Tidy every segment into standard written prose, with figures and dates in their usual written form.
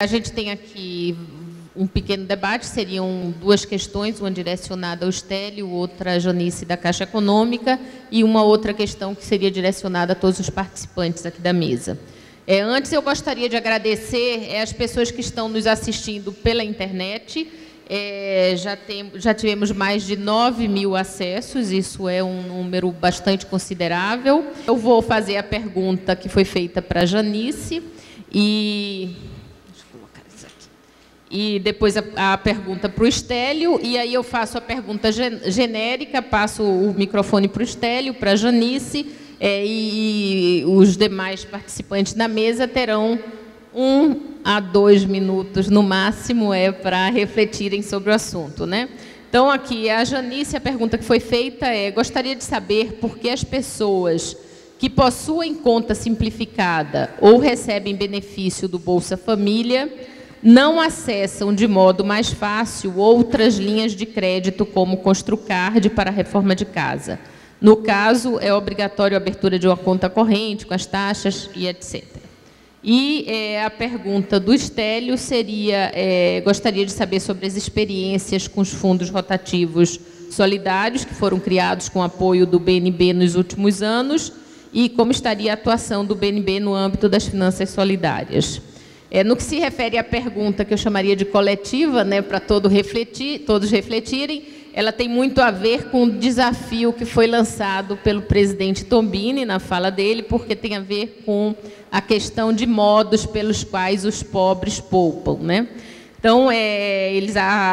A gente tem aqui um pequeno debate, seriam duas questões, uma direcionada ao Estélio, outra à Janice da Caixa Econômica, e uma outra questão que seria direcionada a todos os participantes aqui da mesa. Antes, eu gostaria de agradecer as pessoas que estão nos assistindo pela internet. Já tivemos mais de 9.000 acessos, isso é um número bastante considerável. Eu vou fazer a pergunta que foi feita para a Janice, e depois a pergunta para o Estélio, e aí eu faço a pergunta genérica, passo o microfone para o Estélio, para a Janice, e os demais participantes da mesa terão 1 a 2 minutos, no máximo, para refletirem sobre o assunto, né? Então, aqui, a Janice, a pergunta que foi feita gostaria de saber por que as pessoas que possuem conta simplificada ou recebem benefício do Bolsa Família não acessam de modo mais fácil outras linhas de crédito, como Construcard, para a reforma de casa. No caso, é obrigatório a abertura de uma conta corrente, com as taxas e etc. E a pergunta do Estélio seria, gostaria de saber sobre as experiências com os fundos rotativos solidários, que foram criados com apoio do BNB nos últimos anos, e como estaria a atuação do BNB no âmbito das finanças solidárias. No que se refere à pergunta que eu chamaria de coletiva, né, para todos refletirem, ela tem muito a ver com o desafio que foi lançado pelo presidente Tombini na fala dele, porque tem a ver com a questão de modos pelos quais os pobres poupam, né? Então,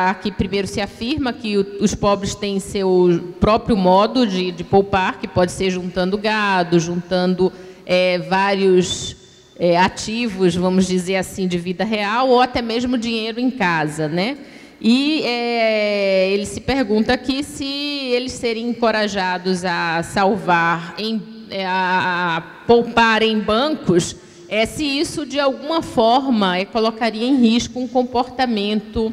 aqui primeiro se afirma que os pobres têm seu próprio modo de poupar, que pode ser juntando gado, juntando vários ativos, vamos dizer assim, de vida real, ou até mesmo dinheiro em casa, né? E ele se pergunta aqui se eles serem encorajados a salvar, a poupar em bancos, se isso, de alguma forma, colocaria em risco um comportamento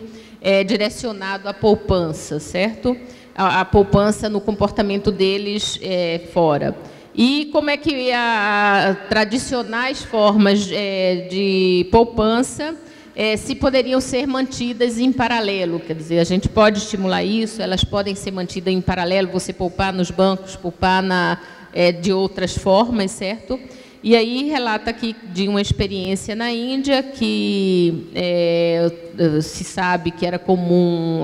direcionado à poupança, certo? A poupança no comportamento deles fora. E como é que tradicionais formas de poupança se poderiam ser mantidas em paralelo? Quer dizer, a gente pode estimular isso, elas podem ser mantidas em paralelo, você poupar nos bancos, poupar de outras formas, certo? E aí relata aqui de uma experiência na Índia, que se sabe que era comum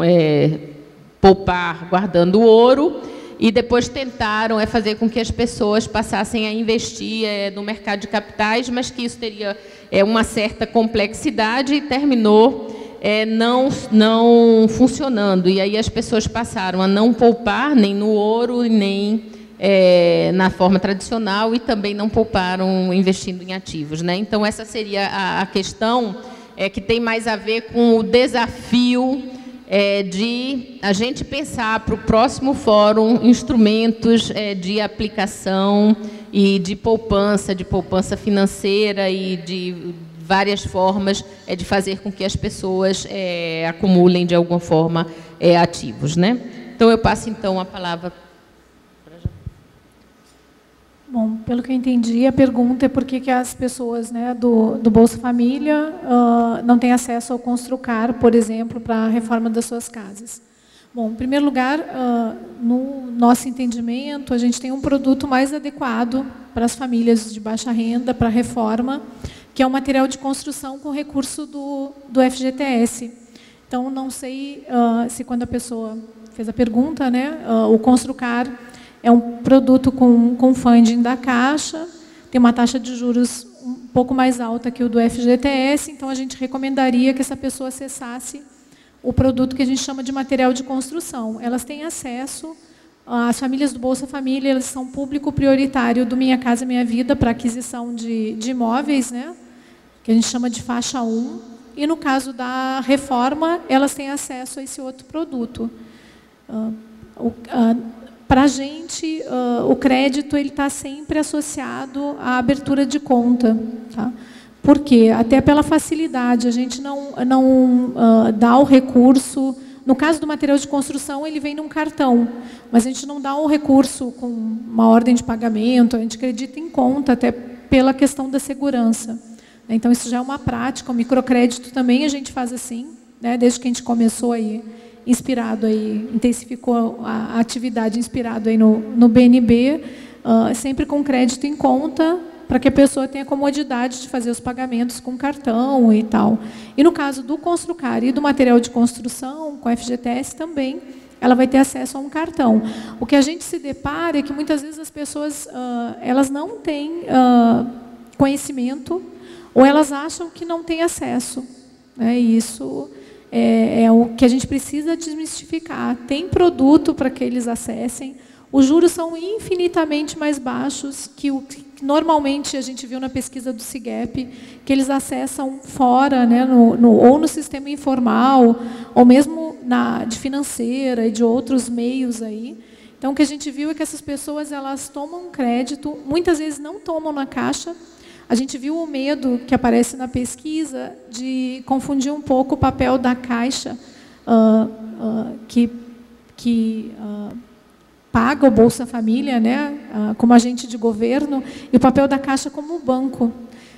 poupar guardando ouro, e depois tentaram fazer com que as pessoas passassem a investir no mercado de capitais, mas que isso teria uma certa complexidade e terminou não funcionando. E aí as pessoas passaram a não poupar nem no ouro, nem na forma tradicional, e também não pouparam investindo em ativos, né? Então, essa seria a questão que tem mais a ver com o desafio de a gente pensar para o próximo fórum instrumentos de aplicação e de poupança financeira e de várias formas de fazer com que as pessoas acumulem de alguma forma ativos, né? Então, eu passo então a palavra. Bom, pelo que eu entendi, a pergunta é por que as pessoas, né, do Bolsa Família não têm acesso ao Construcar, por exemplo, para a reforma das suas casas. Bom, em primeiro lugar, no nosso entendimento, a gente tem um produto mais adequado para as famílias de baixa renda, para a reforma, que é o material de construção com recurso do FGTS. Então, não sei se quando a pessoa fez a pergunta, né, o Construcar é um produto com funding da Caixa, tem uma taxa de juros um pouco mais alta que o do FGTS, então a gente recomendaria que essa pessoa acessasse o produto que a gente chama de material de construção. Elas têm acesso, as famílias do Bolsa Família, elas são público prioritário do Minha Casa Minha Vida para aquisição de imóveis, né, que a gente chama de faixa 1, e no caso da reforma, elas têm acesso a esse outro produto. Para a gente, o crédito está sempre associado à abertura de conta. Tá? Por quê? Até pela facilidade, a gente não dá o recurso. No caso do material de construção, ele vem num cartão, mas a gente não dá o recurso com uma ordem de pagamento, a gente acredita em conta, até pela questão da segurança. Então, isso já é uma prática. O microcrédito também a gente faz assim, né? Desde que a gente começou aí, inspirado aí, intensificou a atividade inspirado aí no BNB, sempre com crédito em conta, para que a pessoa tenha comodidade de fazer os pagamentos com cartão e tal. E no caso do Construcar e do material de construção, com a FGTS também, ela vai ter acesso a um cartão. O que a gente se depara é que muitas vezes as pessoas elas não têm conhecimento ou elas acham que não têm acesso, né? E isso é o que a gente precisa desmistificar. Tem produto para que eles acessem. Os juros são infinitamente mais baixos que o que normalmente a gente viu na pesquisa do SIGEP, que eles acessam fora, né, ou no sistema informal, ou mesmo de financeira e de outros meios aí. Então, o que a gente viu é que essas pessoas elas tomam crédito, muitas vezes não tomam na Caixa. A gente viu o medo que aparece na pesquisa de confundir um pouco o papel da Caixa, que paga o Bolsa Família, né, como agente de governo, e o papel da Caixa como banco.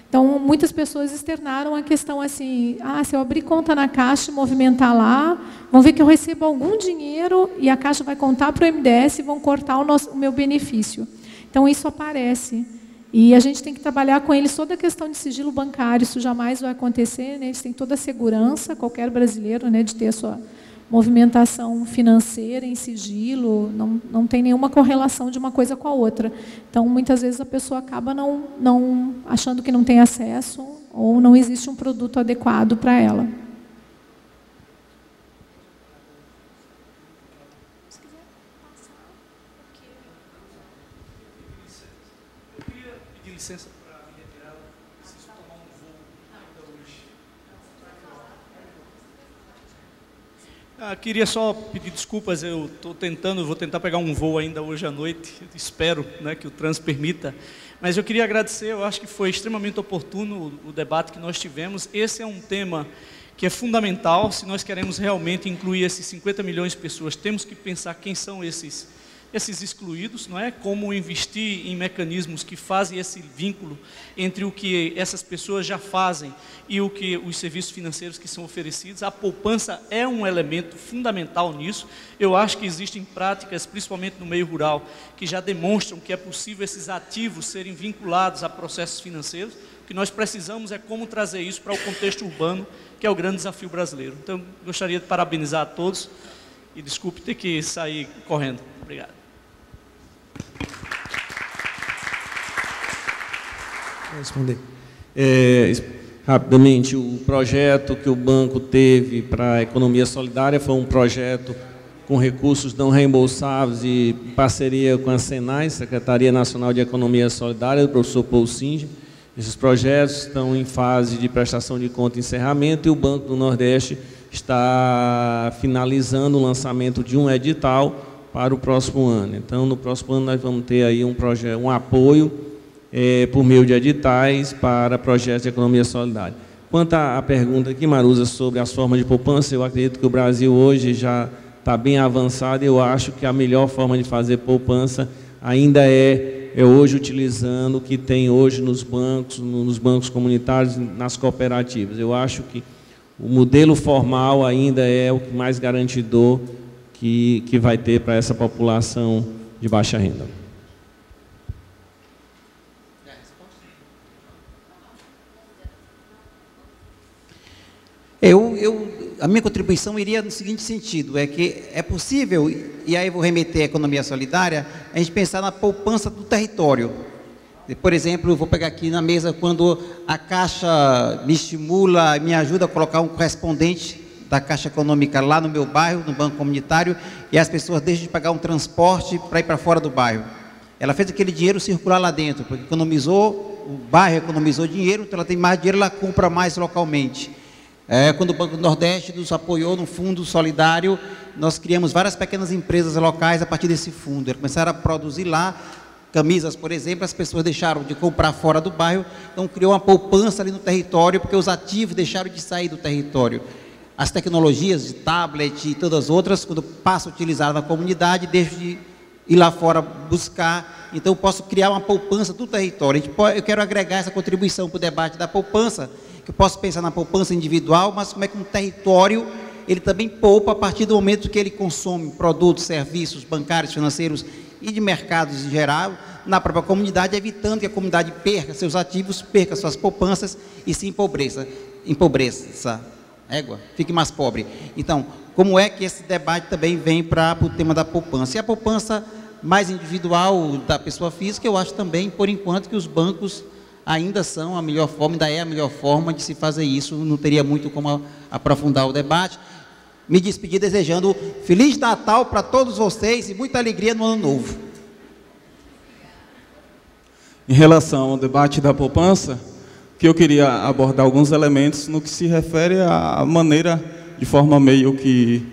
Então, muitas pessoas externaram a questão assim, se eu abrir conta na Caixa e movimentar lá, vão ver que eu recebo algum dinheiro e a Caixa vai contar para o MDS e vão cortar o meu benefício. Então, isso aparece. E a gente tem que trabalhar com eles toda a questão de sigilo bancário, isso jamais vai acontecer, né? Eles têm toda a segurança, qualquer brasileiro, né, de ter a sua movimentação financeira em sigilo, não tem nenhuma correlação de uma coisa com a outra. Então, muitas vezes a pessoa acaba não achando que não tem acesso ou não existe um produto adequado para ela. Eu queria pedir licença para me retirar, preciso tomar um voo ainda hoje. Queria só pedir desculpas, eu vou tentar pegar um voo ainda hoje à noite, espero, né, que o trânsito permita, mas eu queria agradecer, eu acho que foi extremamente oportuno o debate que nós tivemos. Esse é um tema que é fundamental, se nós queremos realmente incluir esses 50 milhões de pessoas, temos que pensar quem são esses excluídos, não é? Como investir em mecanismos que fazem esse vínculo entre o que essas pessoas já fazem e o que os serviços financeiros que são oferecidos. A poupança é um elemento fundamental nisso. Eu acho que existem práticas, principalmente no meio rural, que já demonstram que é possível esses ativos serem vinculados a processos financeiros. O que nós precisamos é como trazer isso para o contexto urbano, que é o grande desafio brasileiro. Então, gostaria de parabenizar a todos e desculpe ter que sair correndo. Obrigado. Vou responder. Rapidamente, o projeto que o banco teve para a economia solidária foi um projeto com recursos não reembolsáveis e parceria com a SENAI, Secretaria Nacional de Economia Solidária, do professor Paul Singer. Esses projetos estão em fase de prestação de conta e encerramento, e o Banco do Nordeste está finalizando o lançamento de um edital para o próximo ano. Então, no próximo ano, nós vamos ter aí um apoio por meio de editais para projetos de economia solidária. Quanto à pergunta aqui, Maruza, sobre as formas de poupança, eu acredito que o Brasil hoje já está bem avançado, e eu acho que a melhor forma de fazer poupança ainda é hoje utilizando o que tem hoje nos bancos comunitários, nas cooperativas. Eu acho que o modelo formal ainda é o que mais garantidor que vai ter para essa população de baixa renda. A minha contribuição iria no seguinte sentido, é que é possível, e aí vou remeter à economia solidária, a gente pensar na poupança do território. Por exemplo, eu vou pegar aqui na mesa, quando a Caixa me estimula, me ajuda a colocar um correspondente da Caixa Econômica lá no meu bairro, no banco comunitário, e as pessoas deixam de pagar um transporte para ir para fora do bairro. Ela fez aquele dinheiro circular lá dentro, porque o bairro economizou dinheiro, então ela tem mais dinheiro, ela compra mais localmente. Quando o Banco do Nordeste nos apoiou no Fundo Solidário, nós criamos várias pequenas empresas locais a partir desse fundo. Eles começaram a produzir lá camisas, por exemplo, as pessoas deixaram de comprar fora do bairro, então criou uma poupança ali no território, porque os ativos deixaram de sair do território. As tecnologias de tablet e todas as outras, quando passam a utilizar na comunidade, deixam de ir lá fora buscar Então, eu posso criar uma poupança do território. Eu quero agregar essa contribuição para o debate da poupança, que eu posso pensar na poupança individual, mas como é que um território, ele também poupa a partir do momento que ele consome produtos, serviços bancários, financeiros e de mercados em geral, na própria comunidade, evitando que a comunidade perca seus ativos, perca suas poupanças e se empobreça, fique mais pobre. Então, como é que esse debate também vem para o tema da poupança? E a poupança mais individual da pessoa física, eu acho também, por enquanto, que os bancos ainda são a melhor forma, ainda é a melhor forma de se fazer isso, não teria muito como aprofundar o debate. Me despedir desejando Feliz Natal para todos vocês e muita alegria no Ano Novo. Em relação ao debate da poupança, que eu queria abordar alguns elementos no que se refere à maneira, de forma meio que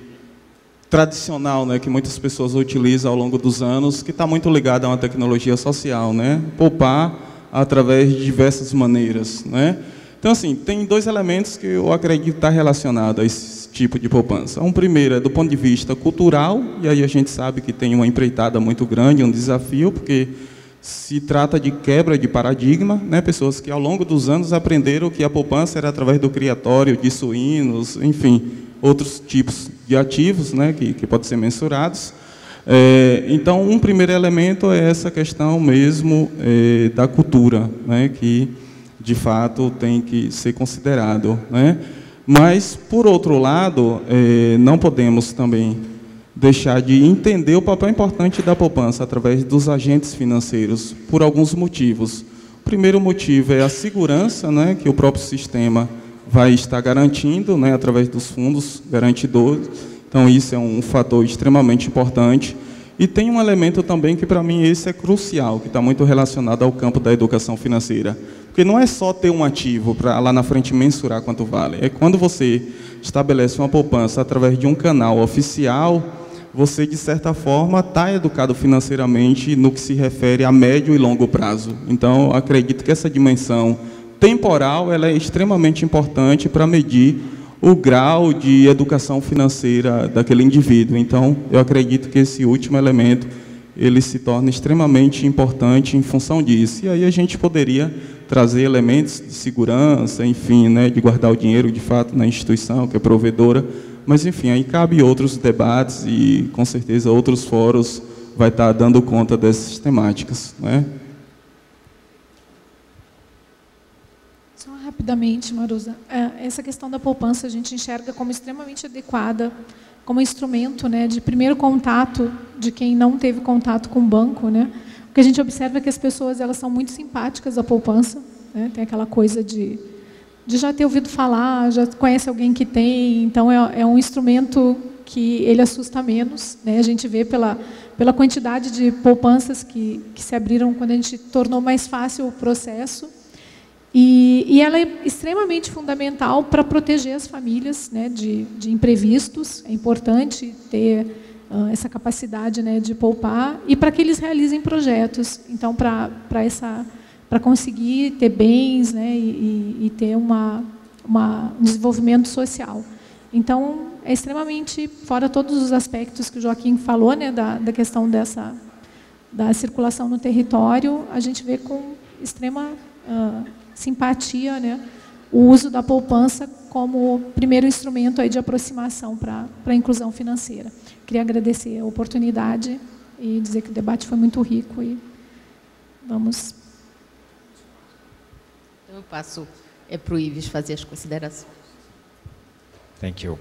tradicional, né, que muitas pessoas utilizam ao longo dos anos, que está muito ligada a uma tecnologia social, né, poupar através de diversas maneiras, né. Então, assim, tem dois elementos que eu acredito estar relacionados a esse tipo de poupança. Um primeiro é do ponto de vista cultural, e aí a gente sabe que tem uma empreitada muito grande, um desafio, porque se trata de quebra de paradigma, né? Pessoas que ao longo dos anos aprenderam que a poupança era através do criatório de suínos, enfim, outros tipos de ativos, né? que podem ser mensurados. Então, um primeiro elemento é essa questão mesmo da cultura, né? Que, de fato, tem que ser considerado, né? Mas, por outro lado, não podemos também deixar de entender o papel importante da poupança através dos agentes financeiros, por alguns motivos. O primeiro motivo é a segurança, né, que o próprio sistema vai estar garantindo, né, através dos fundos garantidores. Então, isso é um fator extremamente importante. E tem um elemento também que, para mim, esse é crucial, que está muito relacionado ao campo da educação financeira. Porque não é só ter um ativo para lá na frente mensurar quanto vale. É quando você estabelece uma poupança através de um canal oficial, você, de certa forma, está educado financeiramente no que se refere a médio e longo prazo. Então, acredito que essa dimensão temporal ela é extremamente importante para medir o grau de educação financeira daquele indivíduo. Então, eu acredito que esse último elemento ele se torna extremamente importante em função disso. E aí a gente poderia trazer elementos de segurança, enfim, né, de guardar o dinheiro, de fato, na instituição, que é provedora. Mas, enfim, aí cabe outros debates e, com certeza, outros fóruns vai estar dando conta dessas temáticas, né? Só rapidamente, Maruza, essa questão da poupança a gente enxerga como extremamente adequada, como instrumento, né, de primeiro contato de quem não teve contato com o banco, né? O que a gente observa é que as pessoas elas são muito simpáticas à poupança, né? Tem aquela coisa de já ter ouvido falar, já conhece alguém que tem, então é um instrumento que ele assusta menos, né? A gente vê pela quantidade de poupanças que se abriram quando a gente tornou mais fácil o processo, e ela é extremamente fundamental para proteger as famílias, né, de imprevistos. É importante ter essa capacidade, né, de poupar e para que eles realizem projetos. Então, para conseguir ter bens, né, e ter um desenvolvimento social. Então, é extremamente, fora todos os aspectos que o Joaquim falou, né, da questão da circulação no território, a gente vê com extrema simpatia, né, o uso da poupança como primeiro instrumento aí de aproximação para a inclusão financeira. Queria agradecer a oportunidade e dizer que o debate foi muito rico e vamos... Eu passo para o Ives fazer as considerações. Thank you.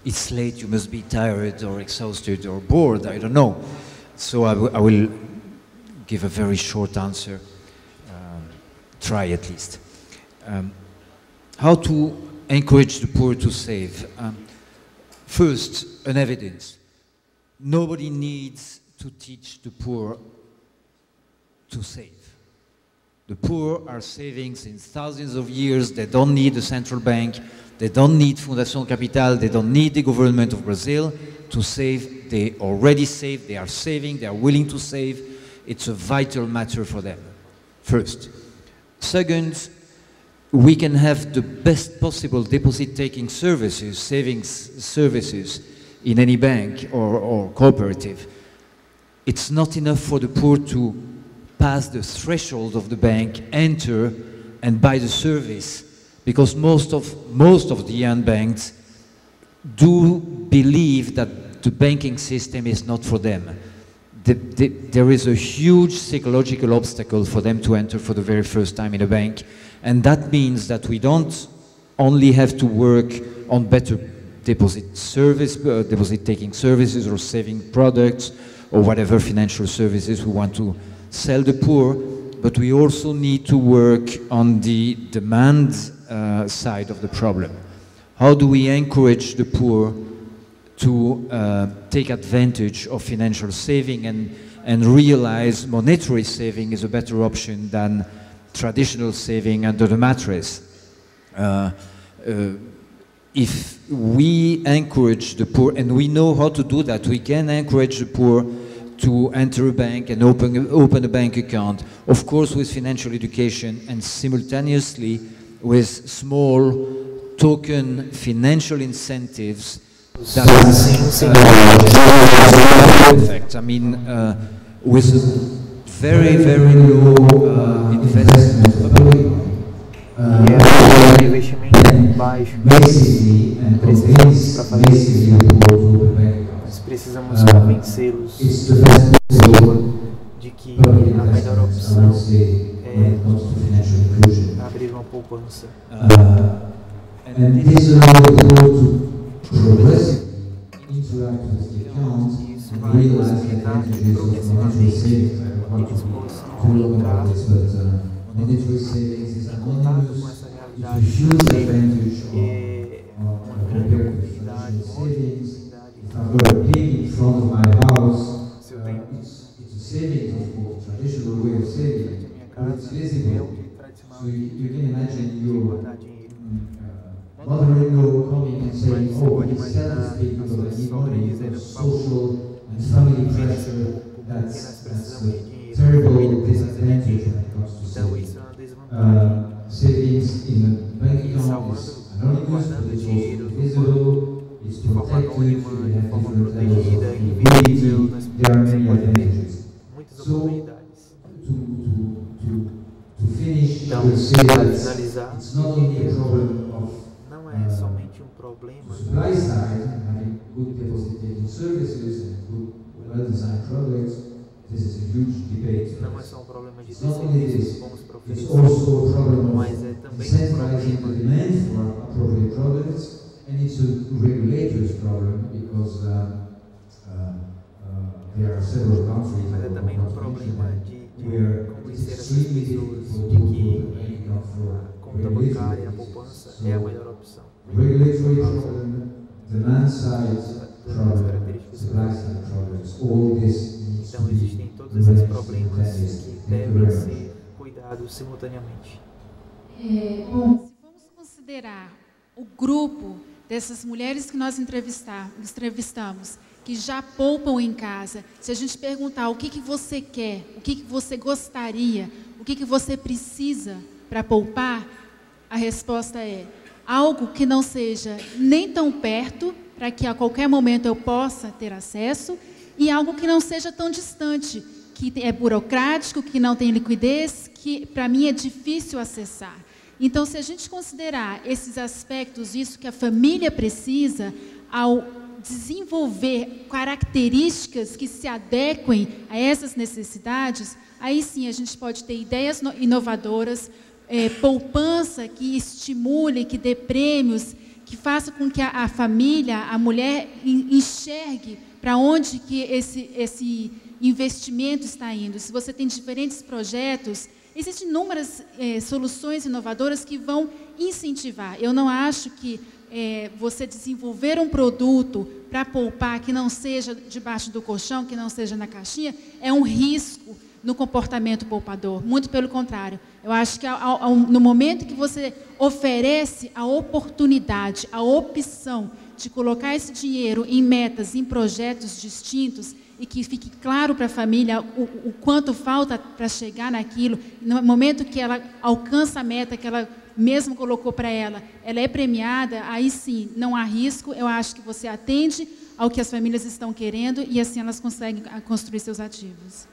It's late, you must be tired or exhausted or bored, I don't know. So I will give a very short answer, try at least. How to encourage the poor to save? First, an evidence. Nobody needs to teach the poor to save. The poor are saving since thousands of years. They don't need the central bank. They don't need Fundação Capital. They don't need the government of Brazil to save. They already save. They are saving. They are willing to save. It's a vital matter for them, first. Second, we can have the best possible deposit-taking services, savings services in any bank or cooperative. it's not enough for the poor to pass the threshold of the bank, enter and buy the service, because most of the unbanked do believe that the banking system is not for them. There is a huge psychological obstacle for them to enter for the very first time in a bank, and that means that we don't only have to work on better deposit-taking services or saving products or whatever financial services we want to sell the poor, but we also need to work on the demand side of the problem. How do we encourage the poor to take advantage of financial saving and realize monetary saving is a better option than traditional saving under the mattress? If we encourage the poor, and we know how to do that, we can encourage the poor to enter a bank and open a bank account, of course with financial education and simultaneously with small token financial incentives that effect. I mean, with very, very low investment investimento baixo, precisamos convencê-los de que a melhor opção é abrir uma poupança. Isso vai possibilitar que progressivamente eles possam entrar em contato com essa realidade financeira, uma grande oportunidade, uma oportunidade. Se eu tenho minha casa, é o tradicional de guardar dinheiro. Mas você pode imaginar a sua sogra dizendo, por favor, nesse pouco, porque nós precisamos de dinheiro, a família precisa de dinheiro. Então isso é uma desvantagem. E guardando dinheiro de forma anônima, de forma protegida, invisível, nós podemos ter muitas oportunidades. Então, para finalizar, não é somente um problema não é só um problema de serviços bons para oferecer, mas é também um problema de convencer essas pessoas de que a conta bancária, a poupança é a melhor opção. Então existem todos esses problemas que devem ser cuidados simultaneamente. Bom, se vamos considerar o grupo dessas mulheres que nós entrevistamos, que já poupam em casa, se a gente perguntar o que você quer, o que você gostaria, o que você precisa para poupar, a resposta é algo que não seja nem tão perto, para que a qualquer momento eu possa ter acesso, e algo que não seja tão distante, que é burocrático, que não tem liquidez, que para mim é difícil acessar. Então, se a gente considerar esses aspectos, isso que a família precisa, ao desenvolver características que se adequem a essas necessidades, aí sim a gente pode ter ideias inovadoras, poupança que estimule, que dê prêmios, que faça com que a família, a mulher, enxergue para onde que esse investimento está indo. Se você tem diferentes projetos, existem inúmeras soluções inovadoras que vão incentivar. Eu não acho que você desenvolver um produto para poupar que não seja debaixo do colchão, que não seja na caixinha, é um risco no comportamento poupador. Muito pelo contrário. Eu acho que no momento que você oferece a oportunidade, a opção de colocar esse dinheiro em metas, em projetos distintos, e que fique claro para a família o quanto falta para chegar naquilo, no momento que ela alcança a meta que ela mesmo colocou para ela, ela é premiada, aí sim, não há risco. Eu acho que você atende ao que as famílias estão querendo e assim elas conseguem construir seus ativos.